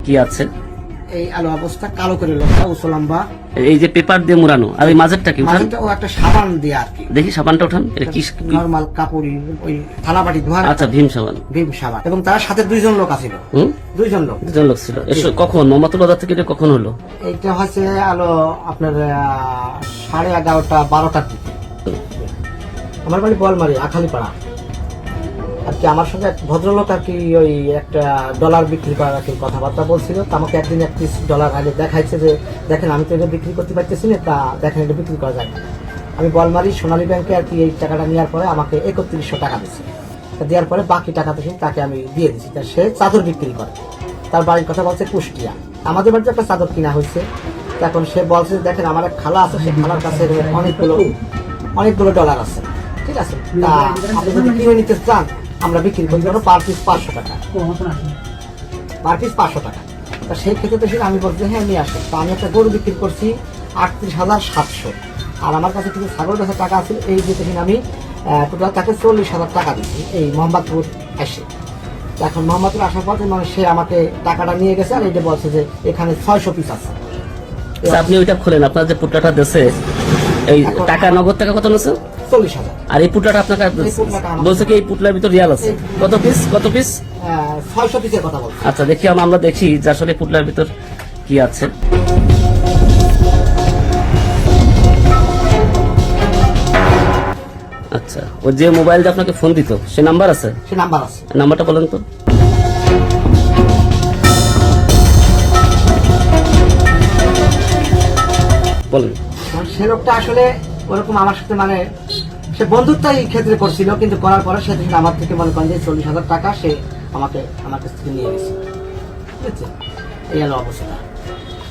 কি আছে? এই আলো অবস্থা কালো করে লোকটা উসলম্বা, এই যে পেপার দিয়ে মোড়ানো, আর ওই মাঝেরটা কি? উঠান মাঝেটা ও একটা সাবান দিয়ে আর কি, দেখি সাবানটা উঠান। এটা কি? নরমাল কাপড়ি, ওই থালাবাটি ধোয়ার আচ্ছা, ভীম সাবান। ভীম সাবান। এবং তার সাথে দুইজন লোক আছিল। দুইজন লোক ছিল। কখন মোহাম্মদপুর বাজার থেকে এটা কখন হলো? এইটা হচ্ছে আলো আপনার 11:30 12টার দিকে। আমার বাড়ি বোয়ালমারি আখালিপাড়া আর কি। আমার সঙ্গে এক ভদ্রলোক আর কি ওই একটা ডলার বিক্রি করার আর কি কথাবার্তা বলছিল। তা আমাকে একদিন 1 পিস ডলার আগে দেখাইছে যে দেখেন আমি তো এটা বিক্রি করতে পারতেছি না, তা দেখেন এটা বিক্রি করা যায়। আমি বোয়ালমারি সোনালী ব্যাংকে আর কি এই টাকাটা নেওয়ার পরে আমাকে 3100 টাকা দিচ্ছে। দেওয়ার পরে বাকি টাকাটা কিন্তু তাকে আমি দিয়ে দিচ্ছি। তা সে চাদর বিক্রি করে, তার বাড়ির কথা বলছে কুষ্টিয়া। আমাদের বাড়িতে একটা চাদর কিনা হয়েছে। এখন সে বলছে দেখেন আমার এক খালা আছে, সেই খালার কাছে অনেকগুলো ডলার আছে, ঠিক আছে, তা আপনি যদি কিনে নিতে চান আমরা বিক্রি করি জন্য পার পিস 500 টাকা, পার পিস 500 টাকা। তা সেই ক্ষেত্রে তো আমি বলছি হ্যাঁ নিয়ে আসেন। তো আমি একটা গরু বিক্রি করছি 38,700, আর আমার কাছে কিছু ছাগল বেচার টাকা আছে। এই যে দেখেন আমি টোটাল তাকে 40,000 টাকা দিচ্ছি এই মোহাম্মদপুর এসে। এখন মোহাম্মদপুর আসার পর মানে সে আমাকে টাকাটা নিয়ে গেছে, আর এটা বলছে যে এখানে 600 পিস আছে। আপনি ওইটা খোলেন, আপনার যে পুটলাটা দিচ্ছে এই টাকা, নগদ টাকা কত নিচ্ছে? 40,000। আর এই পুটলাটা আপনাকে বলছে কি এই পুটলার ভিতর রিয়াল আছে? কত পিস? 600 পিসের কথা বলছি। আচ্ছা, দেখি আমরা দেখি যে আসলে পুটলার ভিতর কি আছে। আচ্ছা, ও যে মোবাইল দিয়ে আপনাকে ফোন দিত সে নাম্বার আছে? সে নাম্বার আছে। নাম্বারটা বলেন তো। বলেন। সে লোকটা আসলে ওরকম আমার সাথে মানে সে বন্ধুত্বই ক্ষেত্রে করছিল, কিন্তু করার পরে সে আমার থেকে মনে করেন যে 40,000 টাকা সে আমার কাছ থেকে নিয়ে গেছে, ঠিক আছে। এই হলো অবস্থা।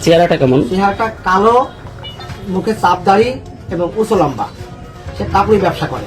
চেহারাটা কেমন? চেহারাটা কালো, মুখে চাপ দাড়ি এবং উঁচু লম্বা। সে কাপড়ি ব্যবসা করে।